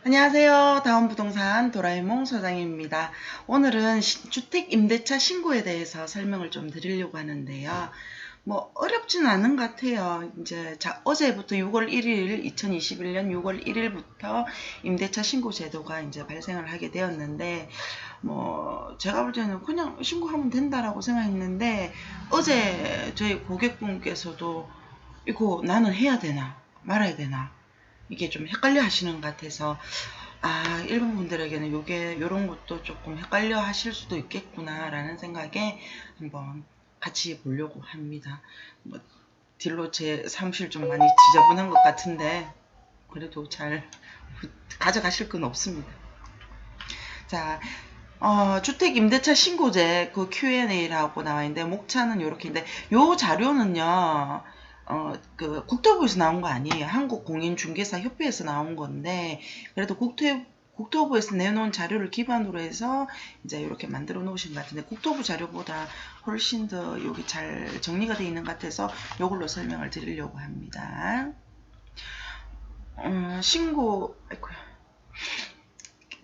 안녕하세요. 다운부동산 도라에몽 소장입니다. 오늘은 주택임대차 신고에 대해서 설명을 좀 드리려고 하는데요. 뭐 어렵진 않은 것 같아요. 이제 어제부터 6월 1일 2021년 6월 1일부터 임대차 신고 제도가 이제 발생을 하게 되었는데 뭐 제가 볼 때는 그냥 신고하면 된다라고 생각했는데 어제 저희 고객분께서도 이거 나는 해야 되나 말아야 되나 이게 좀 헷갈려 하시는 것 같아서 일반 분들에게는 요런 것도 조금 헷갈려 하실 수도 있겠구나라는 생각에 한번 같이 보려고 합니다. 뭐 딜로 제 사무실 좀 많이 지저분한 것 같은데 그래도 잘 가져가실 건 없습니다. 자, 주택 임대차 신고제 그 Q&A라고 나와 있는데 목차는 요렇게인데 요 자료는요. 그 국토부에서 나온 거 아니에요. 한국공인중개사협회에서 나온 건데 그래도 국토부에서 내놓은 자료를 기반으로 해서 이제 이렇게 만들어 놓으신 것 같은데 국토부 자료보다 훨씬 더 여기 잘 정리가 되어 있는 것 같아서 이걸로 설명을 드리려고 합니다.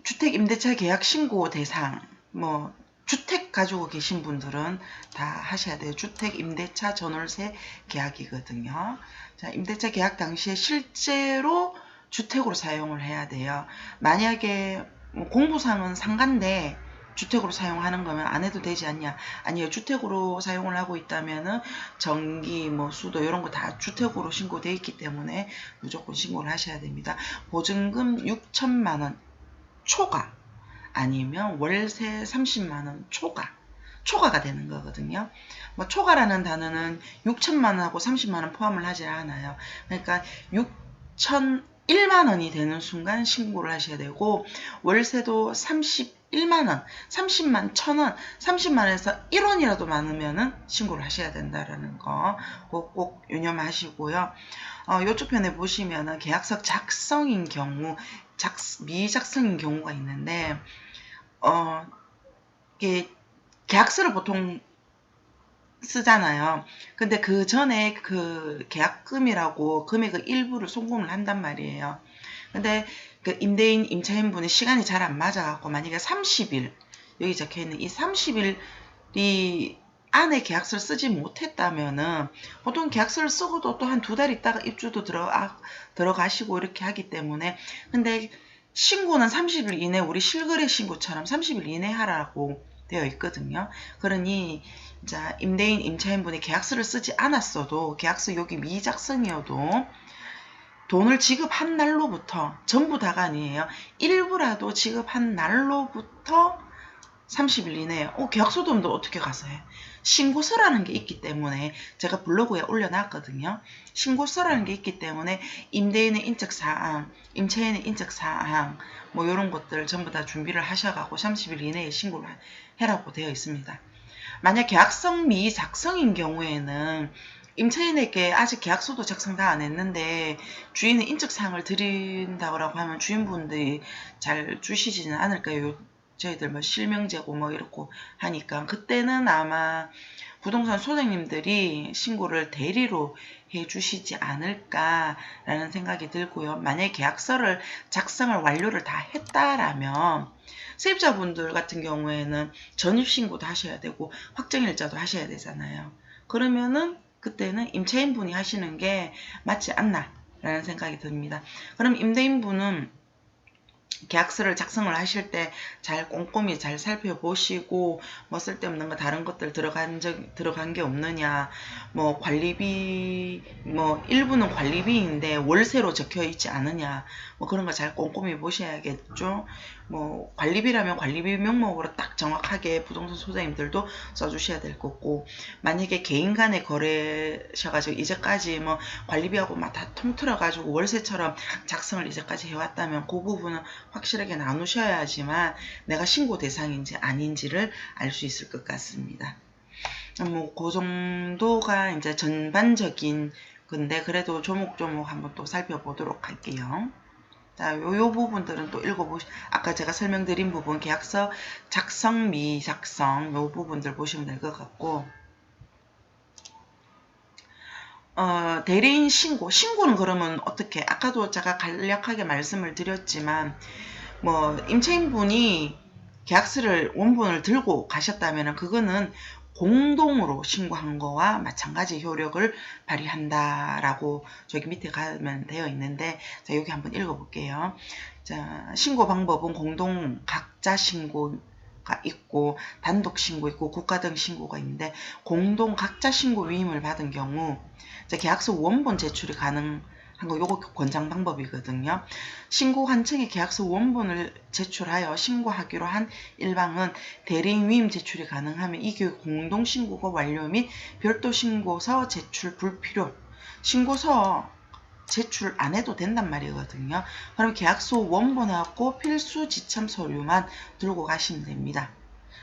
주택 임대차 계약 신고 대상 주택 가지고 계신 분들은 다 하셔야 돼요. 주택 임대차 전월세 계약이거든요. 자, 임대차 계약 당시에 실제로 주택으로 사용을 해야 돼요. 만약에 공부상은 상가인데 주택으로 사용하는 거면 안 해도 되지 않냐? 아니요. 주택으로 사용을 하고 있다면은 전기, 수도 이런 거 다 주택으로 신고돼 있기 때문에 무조건 신고를 하셔야 됩니다. 보증금 6천만 원 초과 아니면 월세 30만원 초과가 되는 거거든요. 초과라는 단어는 6천만원하고 30만원 포함을 하지 않아요. 그러니까 6,001만원이 되는 순간 신고를 하셔야 되고 월세도 31만원, 30만 1,000원, 30만원에서 1원이라도 많으면은 신고를 하셔야 된다라는 거 꼭 유념하시고요. 이쪽 편에 보시면은 계약서 작성인 경우 미작성인 경우가 있는데 이게 계약서를 보통 쓰잖아요. 근데 그 전에 그 계약금이라고 금액의 일부를 송금을 한단 말이에요. 근데 그 임대인, 임차인분의 시간이 잘 안 맞아갖고 만약에 30일 여기 적혀있는 이 30일이 안에 계약서를 쓰지 못했다면은 보통 계약서를 쓰고도 또 한 2달 있다가 입주도 들어가시고 이렇게 하기 때문에 근데 신고는 30일 이내 우리 실거래 신고처럼 30일 이내 하라고 되어 있거든요. 그러니 자, 임대인, 임차인분이 계약서를 쓰지 않았어도 계약서 여기 미작성이어도 돈을 지급한 날로부터 전부 다가 아니에요. 일부라도 지급한 날로부터 30일 이내에 계약서도 어떻게 가서 해? 신고서라는 게 있기 때문에 제가 블로그에 올려놨거든요. 신고서라는 게 있기 때문에 임대인의 인적사항, 임차인의 인적사항 이런 것들 전부 다 준비를 하셔가고 30일 이내에 신고를 해라고 되어 있습니다. 만약 계약성 미작성인 경우에는 임차인에게 아직 계약서도 작성 다 안 했는데 주인의 인적사항을 드린다고 하면 주인분들이 잘 주시지는 않을 거예요. 저희들 실명제고 이렇고 하니까 그때는 아마 부동산 소장님들이 신고를 대리로 해 주시지 않을까라는 생각이 들고요. 만약에 계약서를 작성을 완료를 다 했다라면 세입자분들 같은 경우에는 전입신고도 하셔야 되고 확정일자도 하셔야 되잖아요. 그러면은 그때는 임차인분이 하시는 게 맞지 않나라는 생각이 듭니다. 그럼 임대인분은 계약서를 작성을 하실 때 잘 꼼꼼히 잘 살펴보시고 쓸데없는 거 다른 것들 들어간 게 없느냐 관리비 일부는 관리비인데 월세로 적혀 있지 않느냐 그런 거 잘 꼼꼼히 보셔야겠죠. 관리비라면 관리비 명목으로 딱 정확하게 부동산 소장님들도 써주셔야 될 거고 만약에 개인 간의 거래셔가지고 이제까지 관리비하고 막 다 통틀어가지고 월세처럼 작성을 이제까지 해왔다면 그 부분은 확실하게 나누셔야지만 내가 신고 대상인지 아닌지를 알 수 있을 것 같습니다. 그 정도가 이제 전반적인 건데 그래도 조목조목 한번 또 살펴보도록 할게요. 자, 요 부분들은 또 아까 제가 설명드린 부분, 계약서 작성, 미작성, 요 부분들 보시면 될 것 같고, 대리인 신고는 그러면 어떻게, 아까도 제가 간략하게 말씀을 드렸지만, 뭐, 임차인분이 계약서를, 원본을 들고 가셨다면, 그거는 공동으로 신고한 거와 마찬가지 효력을 발휘한다라고 저기 밑에 가면 되어 있는데, 자, 여기 한번 읽어볼게요. 자, 신고 방법은 공동 각자 신고가 있고, 단독 신고 있고, 국가 등 신고가 있는데, 공동 각자 신고 위임을 받은 경우, 계약서 원본 제출이 가능한 거, 요거 권장 방법이거든요. 신고 한 층의 계약서 원본을 제출하여 신고하기로 한 일방은 대리인 위임 제출이 가능하면 이 경우 공동 신고가 완료 및 별도 신고서 제출 불필요. 신고서 제출 안 해도 된단 말이거든요. 그럼 계약서 원본하고 필수 지참 서류만 들고 가시면 됩니다.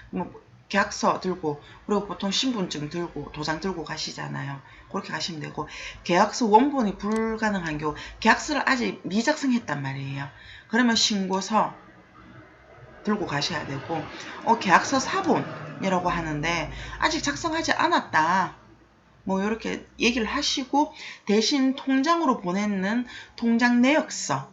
뭐 계약서 들고, 그리고 보통 신분증 들고, 도장 들고 가시잖아요. 그렇게 가시면 되고, 계약서 원본이 불가능한 경우, 계약서를 아직 미작성했단 말이에요. 그러면 신고서 들고 가셔야 되고, 계약서 사본이라고 하는데 아직 작성하지 않았다, 뭐 이렇게 얘기를 하시고, 대신 통장으로 보내는 통장 내역서,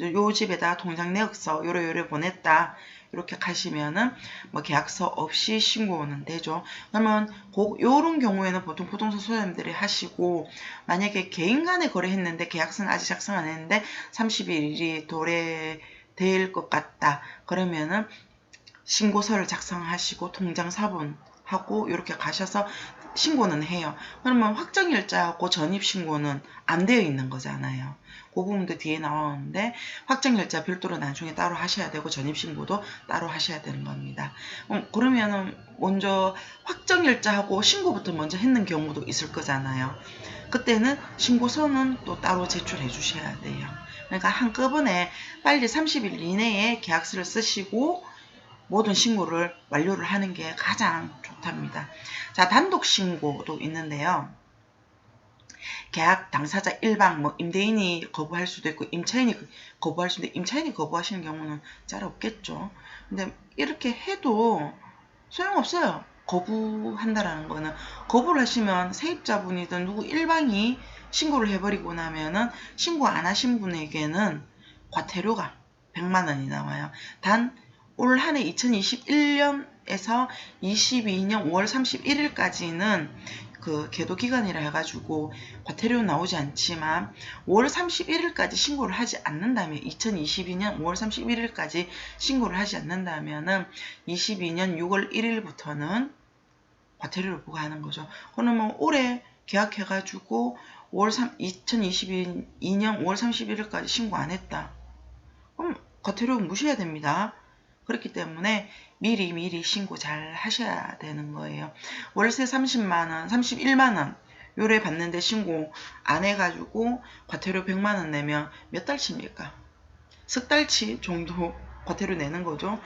요 집에다 통장 내역서 요래 보냈다, 이렇게 가시면은 뭐 계약서 없이 신고는 되죠. 그러면 요런 경우에는 보통 부동산 소유자님들이 하시고, 만약에 개인 간에 거래했는데 계약서는 아직 작성 안 했는데 30일이 도래될 것 같다, 그러면은 신고서를 작성하시고 통장 사본하고 이렇게 가셔서 신고는 해요. 그러면 확정일자하고 전입신고는 안 되어 있는 거잖아요. 그 부분도 뒤에 나오는데, 확정일자 별도로 나중에 따로 하셔야 되고 전입신고도 따로 하셔야 되는 겁니다. 그러면은 먼저 확정일자하고 신고부터 먼저 했는 경우도 있을 거잖아요. 그때는 신고서는 또 따로 제출해 주셔야 돼요. 그러니까 한꺼번에 빨리 30일 이내에 계약서를 쓰시고 모든 신고를 완료를 하는 게 가장 좋답니다. 자, 단독 신고도 있는데요. 계약 당사자 일방, 뭐 임대인이 거부할 수도 있고 임차인이 거부할 수도 있고, 임차인이 거부하시는 경우는 잘 없겠죠. 근데 이렇게 해도 소용없어요. 거부한다라는 거는, 거부를 하시면 세입자분이든 누구 일방이 신고를 해버리고 나면은 신고 안 하신 분에게는 과태료가 100만 원이 나와요. 단 올 한해 2021년에서 22년 5월 31일까지는 그 계도 기간이라 해가지고 과태료는 나오지 않지만, 5월 31일까지 신고를 하지 않는다면, 2022년 5월 31일까지 신고를 하지 않는다면은 22년 6월 1일부터는 과태료를 부과하는 거죠. 그러면 올해 계약해가지고 2022년 5월 31일까지 신고 안 했다, 그럼 과태료 무시해야 됩니다. 그렇기 때문에 미리 신고 잘 하셔야 되는 거예요. 월세 30만원, 31만원 요래 받는데 신고 안 해가지고 과태료 100만원 내면 몇 달치입니까? 석 달치 정도 과태료 내는 거죠.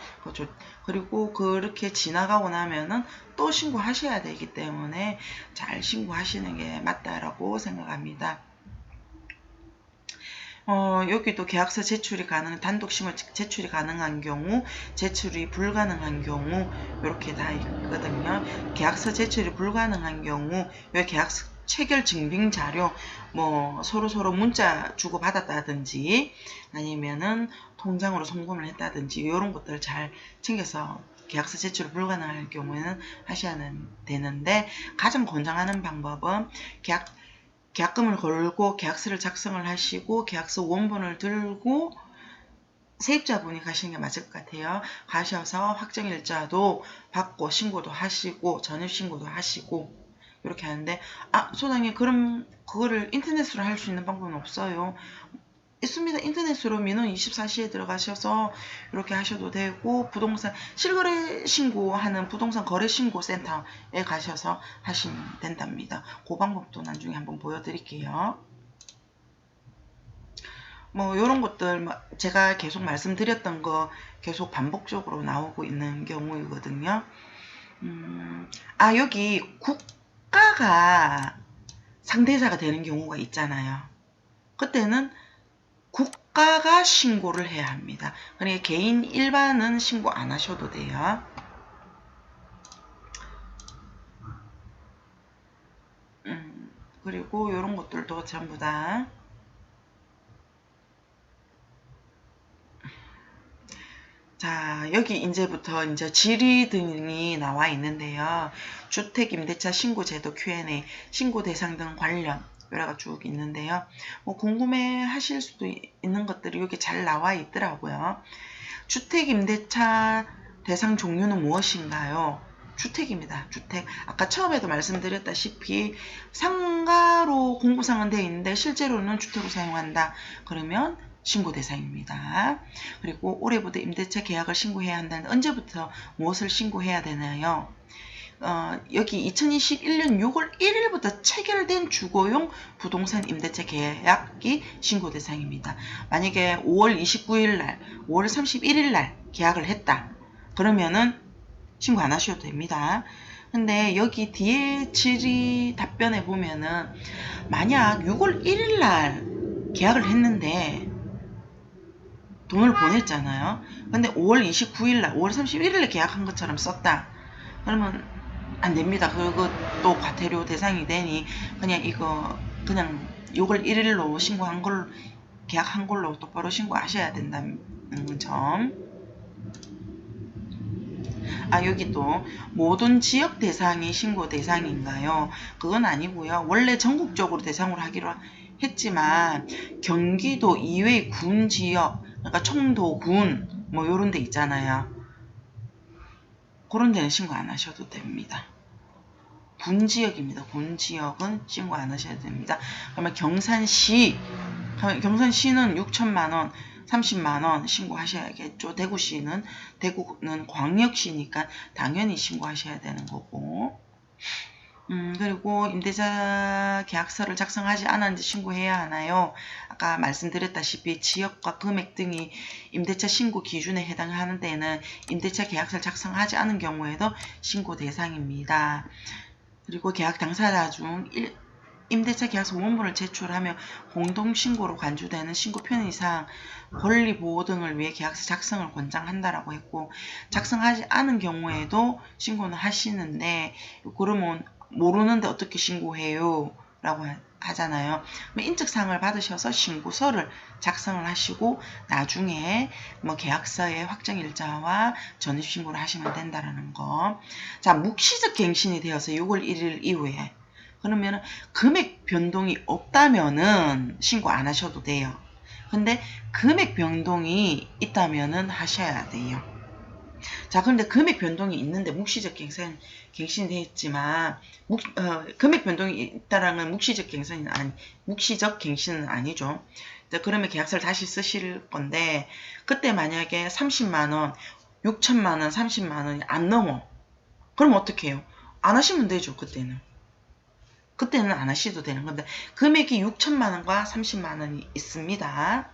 그리고 그렇게 지나가고 나면은 또 신고하셔야 되기 때문에 잘 신고하시는 게 맞다라고 생각합니다. 여기도 계약서 제출이 가능한, 단독 신고 제출이 가능한 경우, 제출이 불가능한 경우, 이렇게 다 있거든요. 계약서 제출이 불가능한 경우, 여기 계약서 체결 증빙 자료, 뭐 서로 문자 주고 받았다든지, 아니면은 통장으로 송금을 했다든지, 이런 것들을 잘 챙겨서 계약서 제출이 불가능할 경우에는 하셔야 되는데, 가장 권장하는 방법은 계약금을 걸고 계약서를 작성을 하시고 계약서 원본을 들고 세입자분이 가시는 게 맞을 것 같아요. 가셔서 확정일자도 받고 신고도 하시고 전입신고도 하시고 이렇게 하는데, 소장님 그럼 그거를 인터넷으로 할 수 있는 방법은 없어요? 있습니다. 인터넷으로 민원 24시에 들어가셔서 이렇게 하셔도 되고, 부동산 실거래 신고하는 부동산 거래신고센터에 가셔서 하시면 된답니다. 그 방법도 나중에 한번 보여드릴게요. 뭐 이런 것들 제가 계속 말씀드렸던 거 계속 반복적으로 나오고 있는 경우이거든요. 여기 국가가 상대자가 되는 경우가 있잖아요. 그때는 국가가 신고를 해야 합니다. 그러니까 개인 일반은 신고 안 하셔도 돼요. 그리고 이런 것들도 전부 다 자, 여기 이제부터 이제 질의 등이 나와 있는데요. 주택 임대차 신고 제도 Q&A, 신고 대상 등 관련 여러가 쭉 있는데요. 뭐 궁금해 하실 수도 있는 것들이 여기 잘 나와 있더라고요. 주택 임대차 대상 종류는 무엇인가요? 주택입니다. 주택. 아까 처음에도 말씀드렸다시피 상가로 공부상은 되어 있는데 실제로는 주택으로 사용한다. 그러면 신고 대상입니다. 그리고 올해부터 임대차 계약을 신고해야 한다는데 언제부터 무엇을 신고해야 되나요? 여기 2021년 6월 1일부터 체결된 주거용 부동산 임대차 계약이 신고 대상입니다. 만약에 5월 29일 날, 5월 31일 날 계약을 했다. 그러면은 신고 안 하셔도 됩니다. 근데 여기 뒤에 질의 답변에 보면은 만약 6월 1일 날 계약을 했는데 돈을 보냈잖아요. 근데 5월 29일 날, 5월 31일 날 계약한 것처럼 썼다. 그러면 안 됩니다. 그것도 과태료 대상이 되니 그냥 이거 그냥 6월 1일로 신고한 걸로 계약한 걸로 똑바로 신고하셔야 된다는 점. 여기 또 모든 지역 대상이 신고 대상인가요? 그건 아니고요. 원래 전국적으로 대상으로 하기로 했지만 경기도 이외의 군 지역, 그러니까 청도, 군 뭐 요런 데 있잖아요. 그런 데는 신고 안 하셔도 됩니다. 군 지역입니다. 군 지역은 신고 안 하셔야 됩니다. 그러면 경산시는 6천만원, 30만원 신고하셔야겠죠. 대구는 광역시니까 당연히 신고하셔야 되는 거고. 그리고 임대차 계약서를 작성하지 않았는지 신고해야 하나요? 아까 말씀드렸다시피 지역과 금액 등이 임대차 신고 기준에 해당하는 데는 임대차 계약서를 작성하지 않은 경우에도 신고 대상입니다. 그리고 계약 당사자 중 임대차 계약서 원본을 제출하며 공동신고로 간주되는 신고 편의상 권리보호 등을 위해 계약서 작성을 권장한다라고 했고, 작성하지 않은 경우에도 신고는 하시는데 그러면 모르는데 어떻게 신고해요? 라고 하잖아요. 인적사항을 받으셔서 신고서를 작성을 하시고 나중에 뭐 계약서의 확정일자와 전입신고를 하시면 된다라는 거. 자, 묵시적 갱신이 되어서 6월 1일 이후에 그러면 금액 변동이 없다면은 신고 안 하셔도 돼요. 근데 금액 변동이 있다면은 하셔야 돼요. 자, 그런데 금액 변동이 있는데 묵시적 갱신이 되었지만 금액 변동이 있다라는 묵시적 갱신은 아니죠. 그러면 계약서를 다시 쓰실 건데 그때 만약에 30만원, 6천만원, 30만원이 안 넘어. 그럼 어떻게 해요? 안 하시면 되죠. 그때는 안 하셔도 되는 건데 금액이 6천만원과 30만원이 있습니다.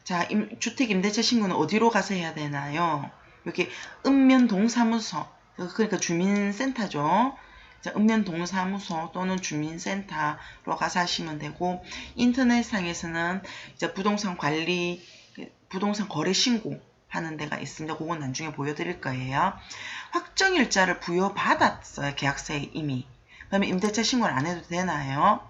자, 주택 임대차 신고는 어디로 가서 해야 되나요? 여기 읍면동사무소, 그러니까 주민센터죠. 읍면동사무소 또는 주민센터로 가서 하시면 되고, 인터넷상에서는 이제 부동산 관리, 부동산 거래 신고 하는 데가 있습니다. 그건 나중에 보여드릴 거예요. 확정일자를 부여받았어요. 계약서에 이미. 그러면 임대차 신고를 안 해도 되나요?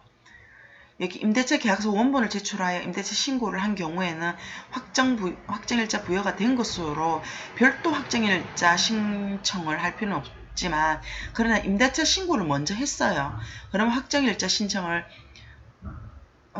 여기 임대차 계약서 원본을 제출하여 임대차 신고를 한 경우에는 확정일자 부여가 된 것으로 별도 확정일자 신청을 할 필요는 없지만, 그러나 임대차 신고를 먼저 했어요. 그러면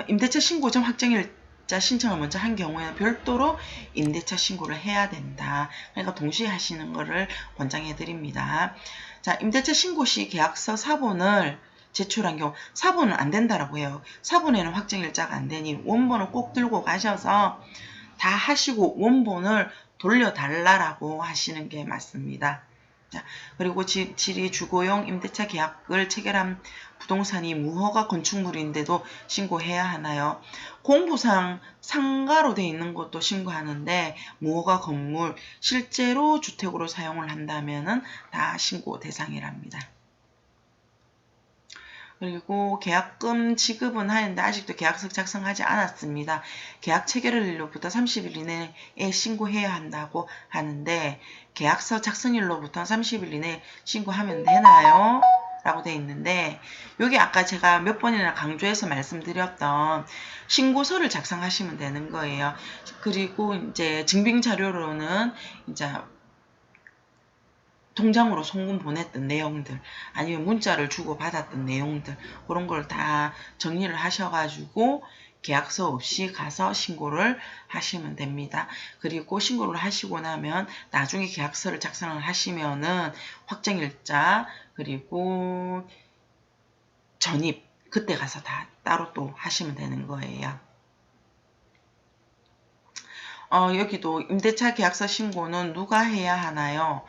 임대차 신고 전 확정일자 신청을 먼저 한 경우에는 별도로 임대차 신고를 해야 된다. 그러니까 동시에 하시는 것을 권장해 드립니다. 자, 임대차 신고 시 계약서 사본을 제출한 경우 사본은 안 된다라고 해요. 사본에는 확정일자가 안 되니 원본을 꼭 들고 가셔서 다 하시고 원본을 돌려달라고 하시는 게 맞습니다. 자, 그리고 질의 주거용 임대차 계약을 체결한 부동산이 무허가 건축물인데도 신고해야 하나요? 공부상 상가로 되어 있는 것도 신고하는데 무허가 건물 실제로 주택으로 사용을 한다면 다 신고 대상이랍니다. 그리고 계약금 지급은 하는데 아직도 계약서 작성하지 않았습니다. 계약 체결일로부터 30일 이내에 신고해야 한다고 하는데 계약서 작성일로부터 30일 이내에 신고하면 되나요? 라고 되어 있는데, 여기 아까 제가 몇 번이나 강조해서 말씀드렸던 신고서를 작성하시면 되는 거예요. 그리고 이제 증빙 자료로는 이제 통장으로 송금 보냈던 내용들, 아니면 문자를 주고 받았던 내용들, 그런 걸 다 정리를 하셔가지고 계약서 없이 가서 신고를 하시면 됩니다. 그리고 신고를 하시고 나면 나중에 계약서를 작성을 하시면은 확정일자, 그리고 전입, 그때 가서 다 따로 또 하시면 되는 거예요. 여기도 임대차 계약서 신고는 누가 해야 하나요?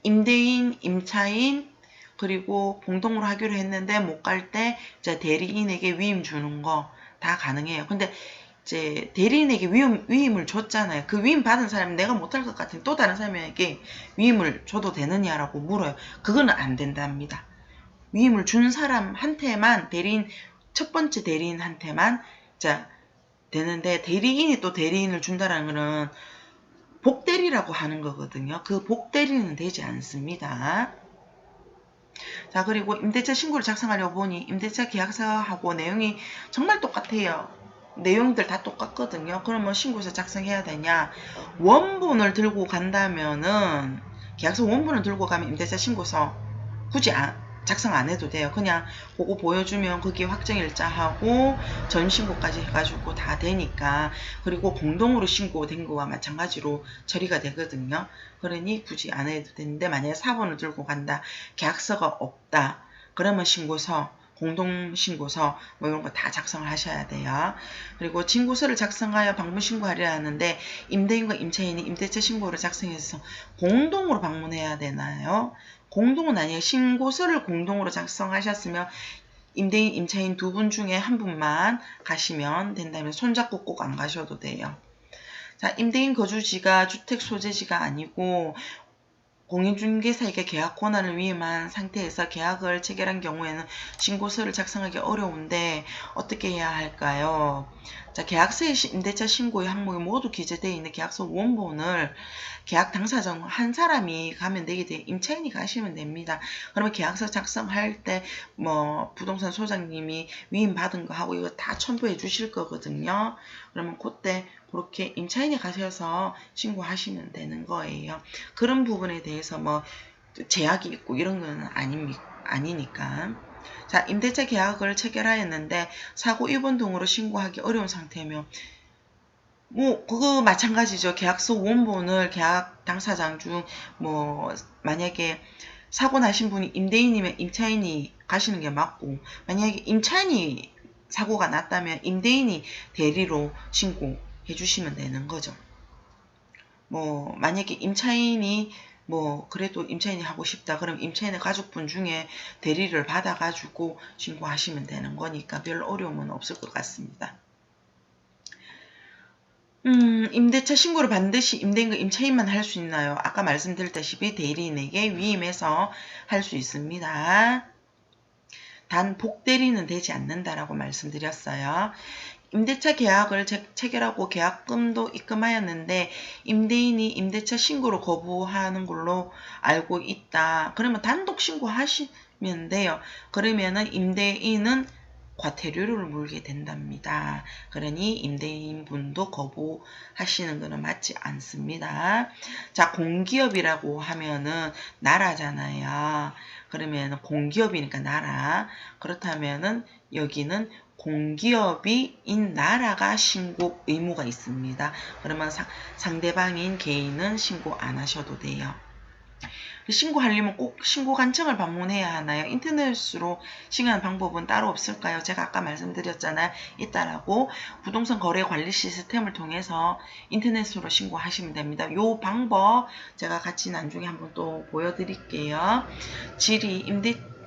임대인, 임차인, 그리고 공동으로 하기로 했는데 못 갈 때 이제 대리인에게 위임 주는 거 다 가능해요. 근데 이제 대리인에게 위임을 줬잖아요. 그 위임 받은 사람이 내가 못할 것 같으면 또 다른 사람에게 위임을 줘도 되느냐라고 물어요. 그거는 안 된답니다. 위임을 준 사람한테만, 대리인, 첫 번째 대리인한테만 자 되는데, 대리인이 또 대리인을 준다는 거는 복대리라고 하는 거거든요. 그 복대리는 되지 않습니다. 자, 그리고 임대차 신고를 작성하려고 보니 임대차 계약서하고 내용이 정말 똑같아요. 내용들 다 똑같거든요. 그러면 신고서 작성해야 되냐? 원본을 들고 간다면은, 계약서 원본을 들고 가면 임대차 신고서 굳이 작성 안 해도 돼요. 그냥 그거 보여주면 거기에 확정일자하고 전신고까지 해가지고 다 되니까. 그리고 공동으로 신고된 거와 마찬가지로 처리가 되거든요. 그러니 굳이 안 해도 되는데, 만약에 사본을 들고 간다, 계약서가 없다, 그러면 신고서, 공동신고서 뭐 이런 거 다 작성을 하셔야 돼요. 그리고 진고서를 작성하여 방문신고하려 하는데, 임대인과 임차인이 임대차 신고를 작성해서 공동으로 방문해야 되나요? 공동은 아니에요. 신고서를 공동으로 작성하셨으면 임대인, 임차인 두 분 중에 한 분만 가시면 된다면 손잡고 꼭 안 가셔도 돼요. 자, 임대인 거주지가 주택 소재지가 아니고 공인중개사에게 계약 권한을 위임한 상태에서 계약을 체결한 경우에는 신고서를 작성하기 어려운데 어떻게 해야 할까요? 자, 계약서에 임대차 신고의 항목이 모두 기재되어 있는 계약서 원본을 계약 당사자 한 사람이 가면 되게 돼요. 임차인이 가시면 됩니다. 그러면 계약서 작성할 때 뭐 부동산 소장님이 위임 받은 거 하고 이거 다 첨부해 주실 거거든요. 그러면 그때 그렇게 임차인이 가셔서 신고하시면 되는 거예요. 그런 부분에 대해서 뭐 제약이 있고 이런 건 아니니까. 자, 임대차 계약을 체결하였는데 사고 입원 등으로 신고하기 어려운 상태면 뭐 그거 마찬가지죠. 계약서 원본을 계약 당사장 중 뭐 만약에 사고 나신 분이 임대인이면 임차인이 가시는 게 맞고, 만약에 임차인이 사고가 났다면 임대인이 대리로 신고해 주시면 되는 거죠. 뭐 만약에 임차인이 뭐 그래도 임차인이 하고 싶다 그럼 임차인의 가족분 중에 대리를 받아가지고 신고하시면 되는 거니까 별 어려움은 없을 것 같습니다. 임대차 신고를 반드시 임대인과 임차인만 할 수 있나요? 아까 말씀드렸다시피 대리인에게 위임해서 할 수 있습니다. 단 복대리는 되지 않는다라고 말씀드렸어요. 임대차 계약을 체결하고 계약금도 입금하였는데 임대인이 임대차 신고를 거부하는 걸로 알고 있다. 그러면 단독 신고하시면 돼요. 그러면은 임대인은 과태료를 물게 된답니다. 그러니 임대인분도 거부하시는 것은 맞지 않습니다. 자, 공기업이라고 하면은 나라잖아요. 그러면 공기업이니까 나라. 그렇다면은 여기는 공기업인 나라가 신고 의무가 있습니다. 그러면 상대방인 개인은 신고 안 하셔도 돼요. 신고하려면 꼭 신고관청을 방문해야 하나요? 인터넷으로 신고하는 방법은 따로 없을까요? 제가 아까 말씀드렸잖아요. 있다라고. 부동산 거래 관리 시스템을 통해서 인터넷으로 신고하시면 됩니다. 이 방법 제가 같이 나중에 한번 또 보여드릴게요.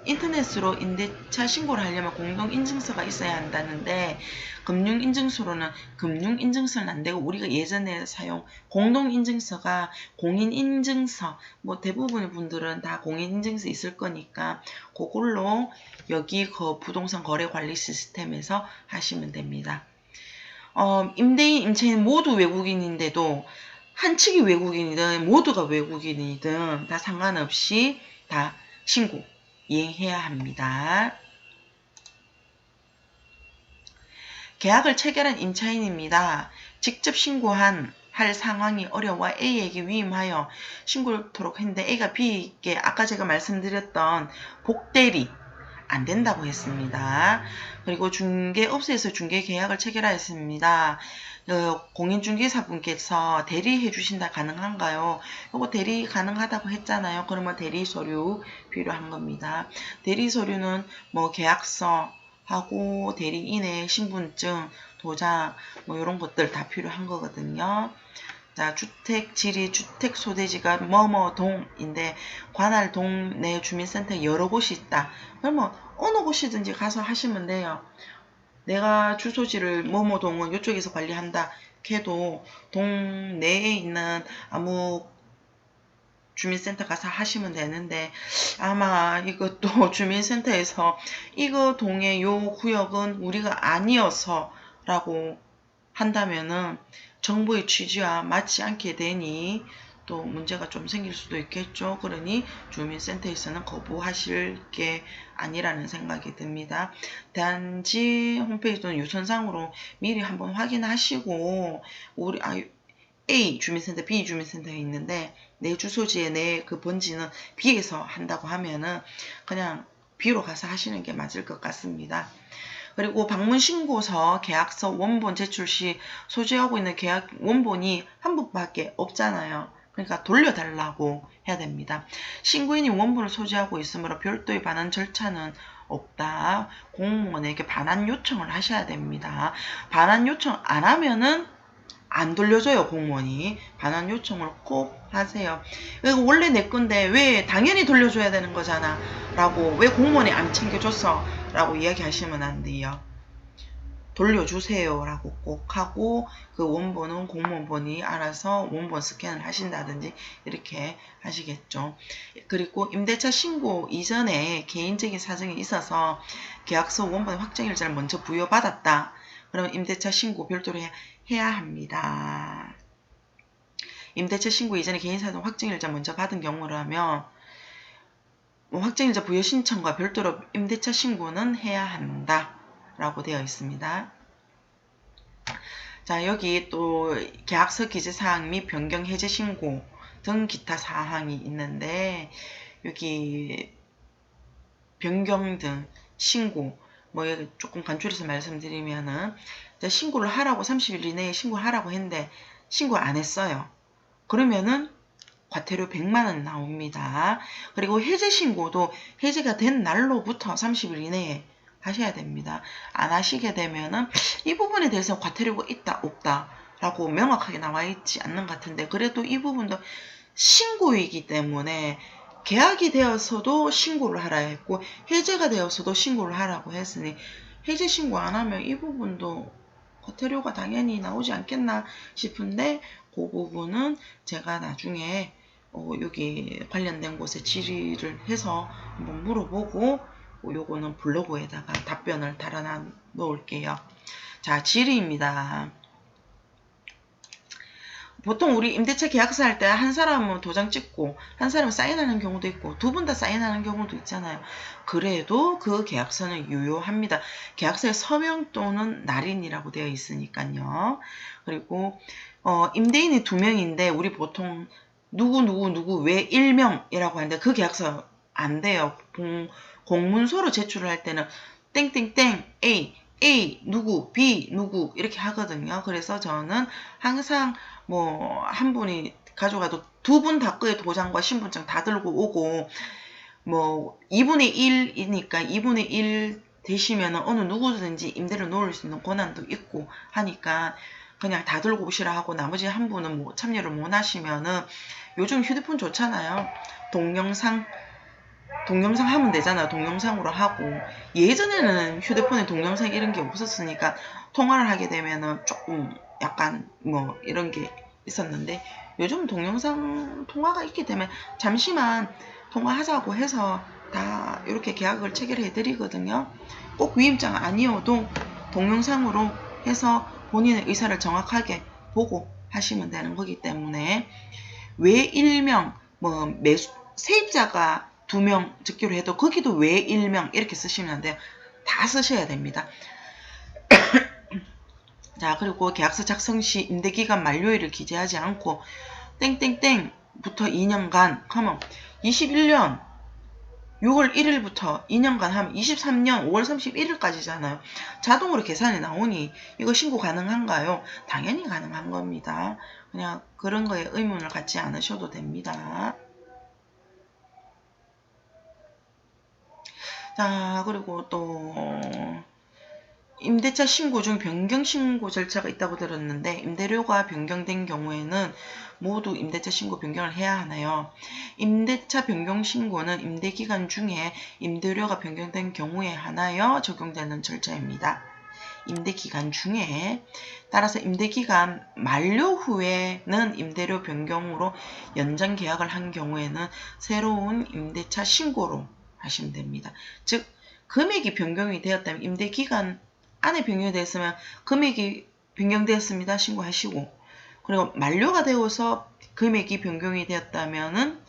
인터넷으로 임대차 신고를 하려면 공동인증서가 있어야 한다는데, 금융인증서로는 금융인증서는 안 되고 우리가 예전에 사용 공동인증서가 공인인증서, 뭐 대부분의 분들은 다 공인인증서 있을 거니까 그걸로 여기 부동산 거래 관리 시스템에서 하시면 됩니다. 임대인, 임차인 모두 외국인인데도 한 측이 외국인이든 모두가 외국인이든 다 상관없이 다 신고 이행해야 합니다. 계약을 체결한 임차인입니다. 직접 할 상황이 어려워 A에게 위임하여 신고토록 했는데 A가 B에게 아까 제가 말씀드렸던 복대리 안 된다고 했습니다. 그리고 중개업소에서 중개계약을 체결하였습니다. 공인중개사분께서 대리해 주신다 가능한가요? 요거 대리 가능하다고 했잖아요. 그러면 대리 서류 필요한 겁니다. 대리 서류는 뭐 계약서 하고 대리인의 신분증, 도장 뭐 이런 것들 다 필요한 거거든요. 자, 주택 지리, 주택 소재지가 뭐뭐동인데 관할 동내 주민센터에 여러 곳이 있다. 그러면 어느 곳이든지 가서 하시면 돼요. 내가 주소지를 뭐뭐동은 이쪽에서 관리한다 해도 동내에 있는 아무 주민센터 가서 하시면 되는데 아마 이것도 주민센터에서 이거 동의 요 구역은 우리가 아니어서 라고 한다면은 정부의 취지와 맞지 않게 되니 또 문제가 좀 생길 수도 있겠죠. 그러니 주민센터에서는 거부하실 게 아니라는 생각이 듭니다. 단지 홈페이지 또는 유선상으로 미리 한번 확인하시고 우리 A 주민센터, B 주민센터에 있는데 내 주소지에 내 그 번지는 B에서 한다고 하면은 그냥 B로 가서 하시는 게 맞을 것 같습니다. 그리고 방문신고서 계약서 원본 제출 시 소지하고 있는 계약 원본이 한 부밖에 없잖아요. 그러니까 돌려달라고 해야 됩니다. 신고인이 원본을 소지하고 있으므로 별도의 반환 절차는 없다. 공무원에게 반환 요청을 하셔야 됩니다. 반환 요청 안 하면은 안 돌려줘요. 공무원이. 반환 요청을 꼭 하세요. 이거 원래 내 건데 왜 당연히 돌려줘야 되는 거잖아 라고 왜 공무원이 안 챙겨줬어 라고 이야기하시면 안 돼요. 돌려주세요 라고 꼭 하고 그 원본은 공무원이 알아서 원본 스캔을 하신다든지 이렇게 하시겠죠. 그리고 임대차 신고 이전에 개인적인 사정이 있어서 계약서 원본 확정일자를 먼저 부여받았다. 그러면 임대차 신고 별도로 해야 합니다. 임대차 신고 이전에 개인사정 확정일자 먼저 받은 경우라면 확정일자 부여 신청과 별도로 임대차 신고는 해야 한다 라고 되어 있습니다. 자, 여기 또 계약서 기재사항 및 변경 해제 신고 등 기타 사항이 있는데 여기 변경 등 신고 뭐 조금 간추려서 말씀드리면은 신고를 하라고 30일 이내에 신고를 하라고 했는데 신고 안 했어요. 그러면은 과태료 100만원 나옵니다. 그리고 해제 신고도 해제가 된 날로부터 30일 이내에 하셔야 됩니다. 안 하시게 되면은 이 부분에 대해서 과태료가 있다 없다 라고 명확하게 나와 있지 않는 것 같은데 그래도 이 부분도 신고이기 때문에 계약이 되어서도 신고를 하라 했고 해제가 되어서도 신고를 하라고 했으니 해제 신고 안 하면 이 부분도 과태료가 당연히 나오지 않겠나 싶은데 그 부분은 제가 나중에 여기 관련된 곳에 질의를 해서 한번 물어보고 요거는 블로그에다가 답변을 달아놔 놓을게요. 자, 질의입니다. 보통 우리 임대차 계약서 할 때 한 사람은 도장 찍고 한 사람은 사인하는 경우도 있고 두 분 다 사인하는 경우도 있잖아요. 그래도 그 계약서는 유효합니다. 계약서에 서명 또는 날인이라고 되어 있으니까요. 그리고 임대인이 2명인데 우리 보통 누구 왜 1명이라고 하는데 그 계약서 안 돼요. 공문서로 제출을 할 때는 땡땡땡 A 누구 B 누구 이렇게 하거든요. 그래서 저는 항상 뭐 한 분이 가져가도 두 분 다 거의 도장과 신분증 다 들고 오고 뭐 2분의 1이니까 2분의 1 되시면 어느 누구든지 임대를 놓을 수 있는 권한도 있고 하니까 그냥 다 들고 오시라 하고 나머지 한 분은 뭐 참여를 못 하시면은 요즘 휴대폰 좋잖아요. 동영상 하면 되잖아. 동영상으로 하고 예전에는 휴대폰에 동영상 이런 게 없었으니까 통화를 하게 되면은 조금 약간 뭐 이런 게 있었는데 요즘 동영상 통화가 있게 되면 잠시만 통화하자고 해서 다 이렇게 계약을 체결해 드리거든요. 꼭 위임장 아니어도 동영상으로 해서 본인의 의사를 정확하게 보고 하시면 되는 거기 때문에 왜 일명 뭐 세입자가 2명 듣기로 해도 거기도 왜 1명 이렇게 쓰시면 안 돼요. 다 쓰셔야 됩니다. 자, 그리고 계약서 작성 시 임대기간 만료일을 기재하지 않고 땡땡땡부터 2년간 하면 21년 6월 1일부터 2년간 하면 23년 5월 31일까지잖아요. 자동으로 계산이 나오니 이거 신고 가능한가요? 당연히 가능한 겁니다. 그냥 그런 거에 의문을 갖지 않으셔도 됩니다. 자, 그리고 또 임대차 신고 중 변경 신고 절차가 있다고 들었는데 임대료가 변경된 경우에는 모두 임대차 신고 변경을 해야 하나요? 임대차 변경 신고는 임대기간 중에 임대료가 변경된 경우에 하나요? 적용되는 절차입니다. 임대기간 중에 따라서 임대기간 만료 후에는 임대료 변경으로 연장 계약을 한 경우에는 새로운 임대차 신고로 하시면 됩니다. 즉 금액이 변경이 되었다면 임대기간 안에 변경이 되었으면 금액이 변경되었습니다. 신고하시고 그리고 만료가 되어서 금액이 변경이 되었다면은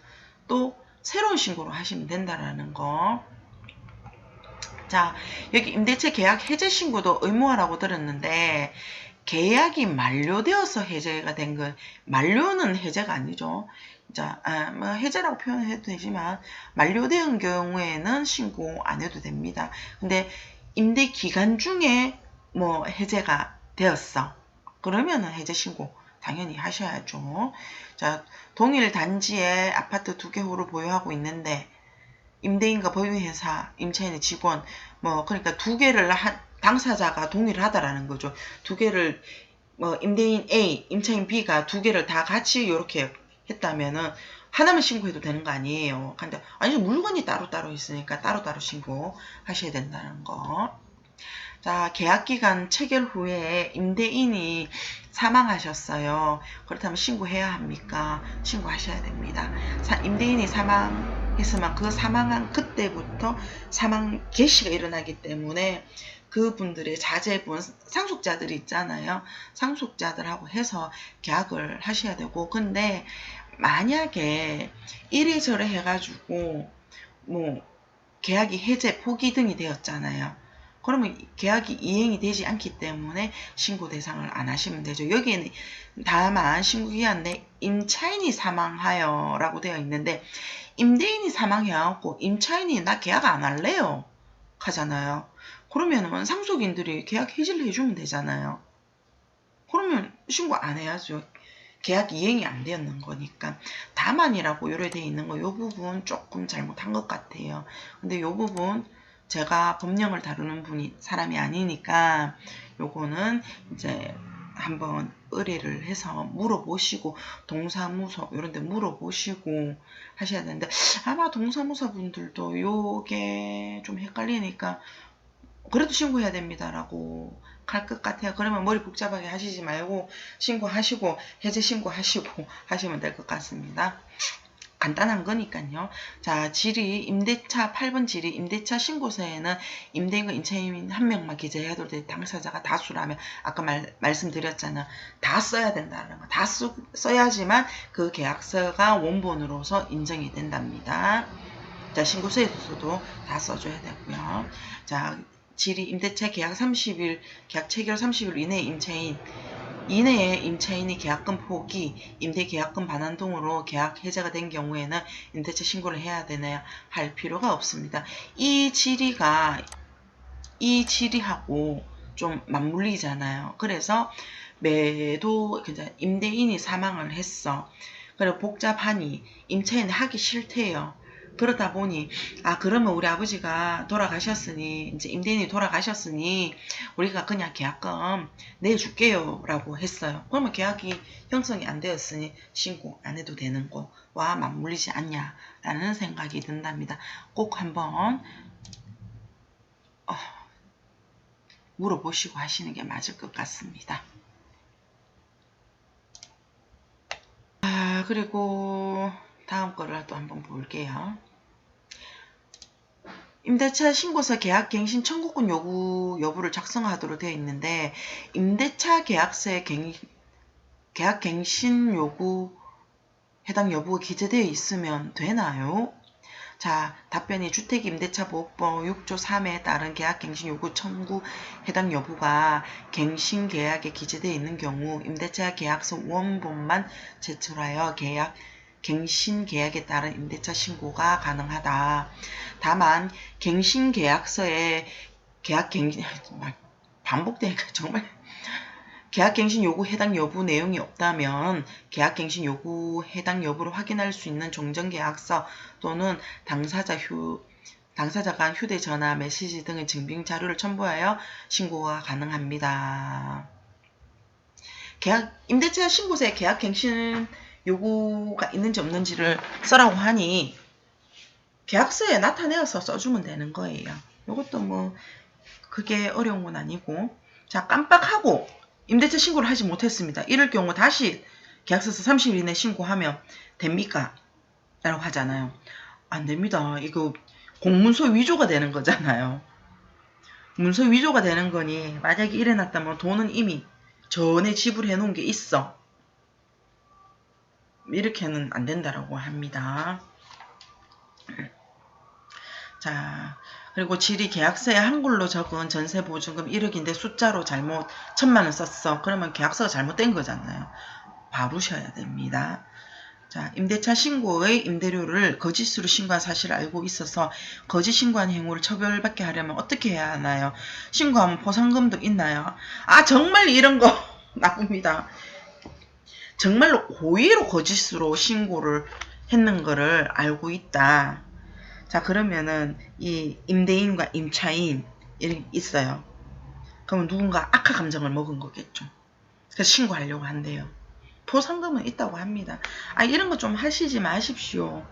또 새로운 신고로 하시면 된다라는 거. 자, 여기 임대차 계약 해제 신고도 의무화라고 들었는데 계약이 만료되어서 해제가 된 건 만료는 해제가 아니죠. 자, 뭐 해제라고 표현해도 되지만 만료된 경우에는 신고 안 해도 됩니다. 근데 임대 기간 중에 뭐 해제가 되었어. 그러면은 해제 신고 당연히 하셔야죠. 자, 동일 단지에 아파트 2개 호를 보유하고 있는데 임대인과 법인회사, 임차인의 직원, 뭐 그러니까 2개를 당사자가 동의를 하다라는 거죠. 2개를 뭐 임대인 A, 임차인 B가 2개를 다 같이 이렇게 했다면은 하나만 신고해도 되는 거 아니에요. 근데 아니 물건이 따로따로 있으니까 따로따로 신고하셔야 된다는 거. 자, 계약기간 체결 후에 임대인이 사망하셨어요. 그렇다면 신고해야 합니까? 신고하셔야 됩니다. 임대인이 사망했으면 그 사망한 그때부터 사망 개시가 일어나기 때문에 그분들의 자제분, 상속자들이 있잖아요. 상속자들하고 해서 계약을 하셔야 되고 근데 만약에 이래저래 해가지고 뭐 계약이 해제, 포기 등이 되었잖아요. 그러면 계약이 이행이 되지 않기 때문에 신고 대상을 안 하시면 되죠. 여기에는 다만 신고기한 내 임차인이 사망하여 라고 되어 있는데 임대인이 사망해갖고 임차인이 나 계약 안 할래요 하잖아요. 그러면은 상속인들이 계약 해지를 해주면 되잖아요. 그러면 신고 안 해야죠. 계약 이행이 안 되었는 거니까. 다만이라고 요래 돼 있는 거 요 부분 조금 잘못한 것 같아요. 근데 요 부분 제가 법령을 다루는 사람이 아니니까 요거는 이제 한번 의뢰를 해서 물어보시고 동사무소 이런 데 물어보시고 하셔야 되는데 아마 동사무소 분들도 요게 좀 헷갈리니까 그래도 신고해야 됩니다라고 할 것 같아요. 그러면 머리 복잡하게 하시지 말고 신고하시고 해제 신고하시고 하시면 될 것 같습니다. 간단한 거니까요. 자, 질의 임대차 8번 질의 임대차 신고서에는 임대인과 임차인 한 명만 기재해야 될 당사자가 다수라면 아까 말씀드렸잖아요. 다 써야 된다는 거. 다 써야지만 그 계약서가 원본으로서 인정이 된답니다. 자, 신고서에서도 다 써줘야 되고요. 자, 질의 임대차 계약 30일, 계약 체결 30일 이내에 임차인이 계약금 포기, 임대 계약금 반환 등으로 계약 해제가 된 경우에는 임대차 신고를 해야 되나요? 할 필요가 없습니다. 이 질의하고 좀 맞물리잖아요. 그래서 매도 임대인이 사망을 했어. 그리고 복잡하니 임차인이 하기 싫대요. 그러다 보니 그러면 우리 아버지가 돌아가셨으니 이제 임대인이 돌아가셨으니 우리가 그냥 계약금 내줄게요 라고 했어요. 그러면 계약이 형성이 안 되었으니 신고 안 해도 되는 거와 맞물리지 않냐 라는 생각이 든답니다. 꼭 한번 물어보시고 하시는 게 맞을 것 같습니다. 그리고 다음 거를 또 한번 볼게요. 임대차 신고서 계약갱신 청구권 여부를 작성하도록 되어 있는데 임대차 계약서에 계약갱신 요구 해당 여부가 기재되어 있으면 되나요? 자, 답변이 주택임대차보호법 6조 3에 따른 계약갱신 요구 청구 해당 여부가 갱신계약에 기재되어 있는 경우 임대차 계약서 원본만 제출하여 갱신계약에 따른 임대차 신고가 가능하다. 다만 갱신계약서에 계약갱신 반복되니까 정말 계약갱신 요구 해당 여부 내용이 없다면 계약갱신 요구 해당 여부를 확인할 수 있는 종전계약서 또는 당사자 간 휴대전화, 메시지 등의 증빙 자료를 첨부하여 신고가 가능합니다. 임대차 신고서에 계약갱신 요구가 있는지 없는지를 써라고 하니 계약서에 나타내어서 써주면 되는 거예요. 이것도 뭐 그게 어려운 건 아니고, 자, 깜빡하고 임대차 신고를 하지 못했습니다. 이럴 경우 다시 계약서서 30일 이내 신고하면 됩니까? 라고 하잖아요. 안 됩니다. 이거 공문서 위조가 되는 거잖아요. 문서 위조가 되는 거니 만약에 이래놨다면 돈은 이미 전에 지불해 놓은 게 있어. 이렇게는 안 된다라고 합니다. 자, 그리고 질의 계약서에 한글로 적은 전세보증금 1억인데 숫자로 잘못 1,000만 원 썼어. 그러면 계약서가 잘못된 거잖아요. 바꾸셔야 됩니다. 자, 임대차 신고의 임대료를 거짓으로 신고한 사실을 알고 있어서 거짓 신고한 행위를 처벌받게 하려면 어떻게 해야 하나요? 신고하면 포상금도 있나요? 아, 정말 이런 거 나쁩니다. 정말로 고의로 거짓으로 신고를 했는 거를 알고 있다. 자, 그러면은 이 임대인과 임차인 이렇게 있어요. 그러면 누군가 악화 감정을 먹은 거겠죠. 그래서 신고하려고 한대요. 포상금은 있다고 합니다. 아, 이런 거 좀 하시지 마십시오.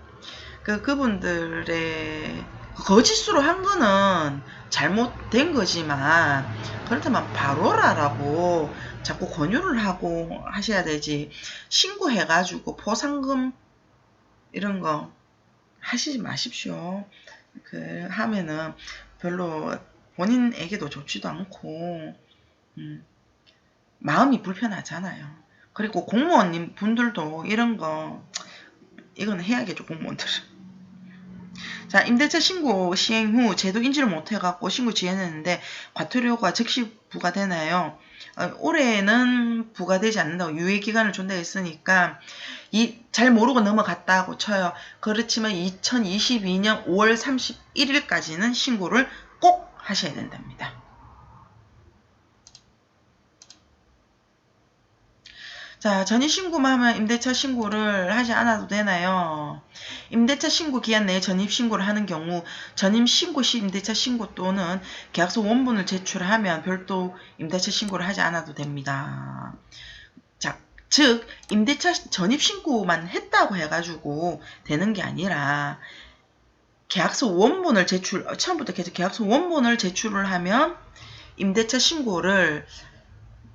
그분들의 거짓으로 한 거는 잘못된 거지만 그렇다면 바로라라고 자꾸 권유를 하고 하셔야 되지. 신고해가지고 포상금 이런 거 하시지 마십시오. 하면은 별로 본인에게도 좋지도 않고 마음이 불편하잖아요. 그리고 공무원님 분들도 이런 거 이건 해야겠죠, 공무원들. 자, 임대차 신고 시행 후 제도 인지를 못해갖고 신고 지연했는데 과태료가 즉시 부과되나요? 올해는 부과되지 않는다고 유예기간을 준다 했으니까 잘 모르고 넘어갔다고 쳐요. 그렇지만 2022년 5월 31일까지는 신고를 꼭 하셔야 된답니다. 자, 전입신고만 하면 임대차 신고를 하지 않아도 되나요? 임대차 신고 기한 내에 전입신고를 하는 경우 전입신고 시 임대차 신고 또는 계약서 원본을 제출하면 별도 임대차 신고를 하지 않아도 됩니다. 자, 즉 임대차 전입신고만 했다고 해가지고 되는 게 아니라 계약서 원본을 처음부터 계속 계약서 원본을 제출을 하면 임대차 신고를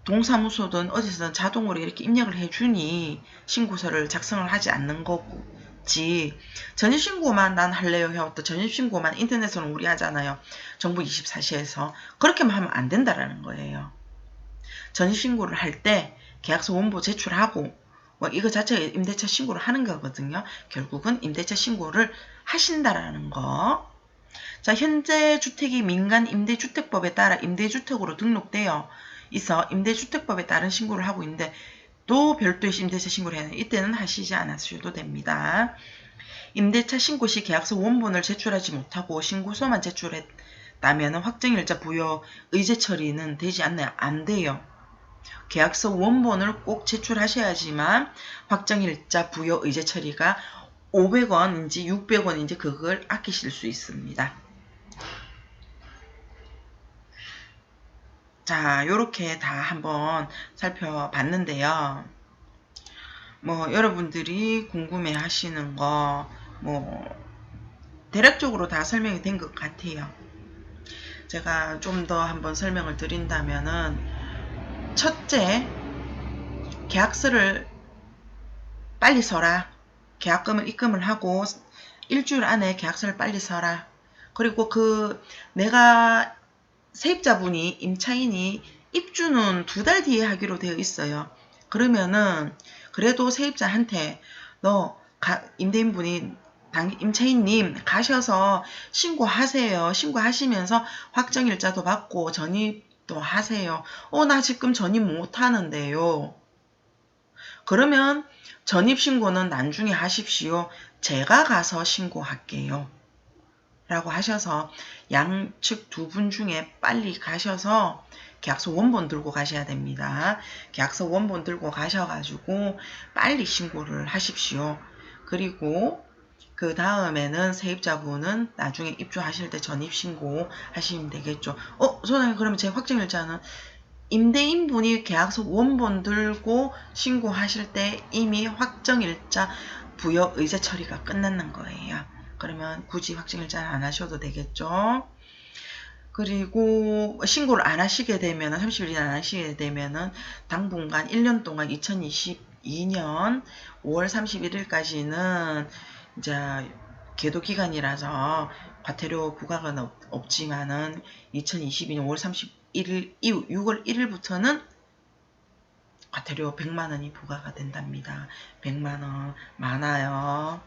동사무소든 어디서든 자동으로 이렇게 입력을 해주니 신고서를 작성을 하지 않는 거지. 전입신고만 난 할래요 해왔다. 전입신고만 인터넷으로 우리 하잖아요. 정부 24시에서. 그렇게만 하면 안 된다라는 거예요. 전입신고를 할 때 계약서 원본 제출하고 뭐 이거 자체가 임대차 신고를 하는 거거든요. 결국은 임대차 신고를 하신다라는 거. 자, 현재 주택이 민간 임대주택법에 따라 임대주택으로 등록되어 있어 임대주택법에 따른 신고를 하고 있는데 또 별도의 임대차 신고를 해야 해요. 이때는 하시지 않으셔도 됩니다. 임대차 신고 시 계약서 원본을 제출하지 못하고 신고서만 제출했다면 확정일자 부여 의제 처리는 되지 않나요? 안 돼요. 계약서 원본을 꼭 제출하셔야지만 확정일자 부여 의제 처리가 500원인지 600원인지 그걸 아끼실 수 있습니다. 자, 요렇게 다 한번 살펴봤는데요. 뭐 여러분들이 궁금해 하시는 거 뭐 대략적으로 다 설명이 된 것 같아요. 제가 좀 더 한번 설명을 드린다면은 첫째, 계약서를 빨리 써라. 계약금을 입금을 하고 일주일 안에 계약서를 빨리 써라. 그리고 내가 세입자분이 임차인이 입주는 2달 뒤에 하기로 되어 있어요. 그러면은 그래도 세입자한테 너 임대인분이 임차인님 가셔서 신고하세요. 신고하시면서 확정일자도 받고 전입도 하세요. 나 지금 전입 못하는데요. 그러면 전입신고는 나중에 하십시오. 제가 가서 신고할게요. 라고 하셔서 양측 두 분 중에 빨리 가셔서 계약서 원본 들고 가셔야 됩니다. 계약서 원본 들고 가셔가지고 빨리 신고를 하십시오. 그리고 그 다음에는 세입자분은 나중에 입주하실 때 전입신고 하시면 되겠죠. 소장님 그러면 제 확정일자는 임대인분이 계약서 원본 들고 신고하실 때 이미 확정일자 부여 의제 처리가 끝났는 거예요. 그러면 굳이 확정일자는 안 하셔도 되겠죠. 그리고 신고를 안 하시게 되면 30일 안 하시게 되면은 당분간 1년 동안 2022년 5월 31일까지는 이제 계도 기간이라서 과태료 부과가 없지만은 2022년 5월 31일 이후 6월 1일부터는 과태료 100만원이 부과가 된답니다. 100만원 많아요.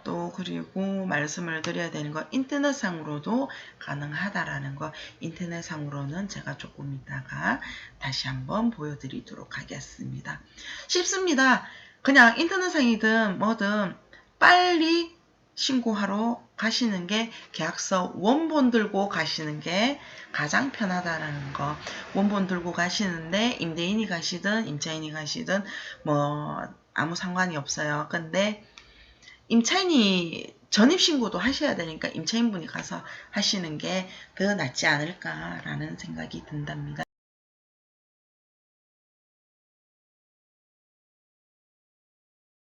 또 그리고 말씀을 드려야 되는 거 인터넷상으로도 가능하다라는 거 인터넷상으로는 제가 조금 이따가 다시 한번 보여드리도록 하겠습니다. 쉽습니다. 그냥 인터넷상이든 뭐든 빨리 신고하러 가시는 게 계약서 원본 들고 가시는 게 가장 편하다라는 거. 원본 들고 가시는데 임대인이 가시든 임차인이 가시든 뭐 아무 상관이 없어요. 근데 임차인이 전입신고도 하셔야 되니까 임차인분이 가서 하시는 게 더 낫지 않을까라는 생각이 든답니다.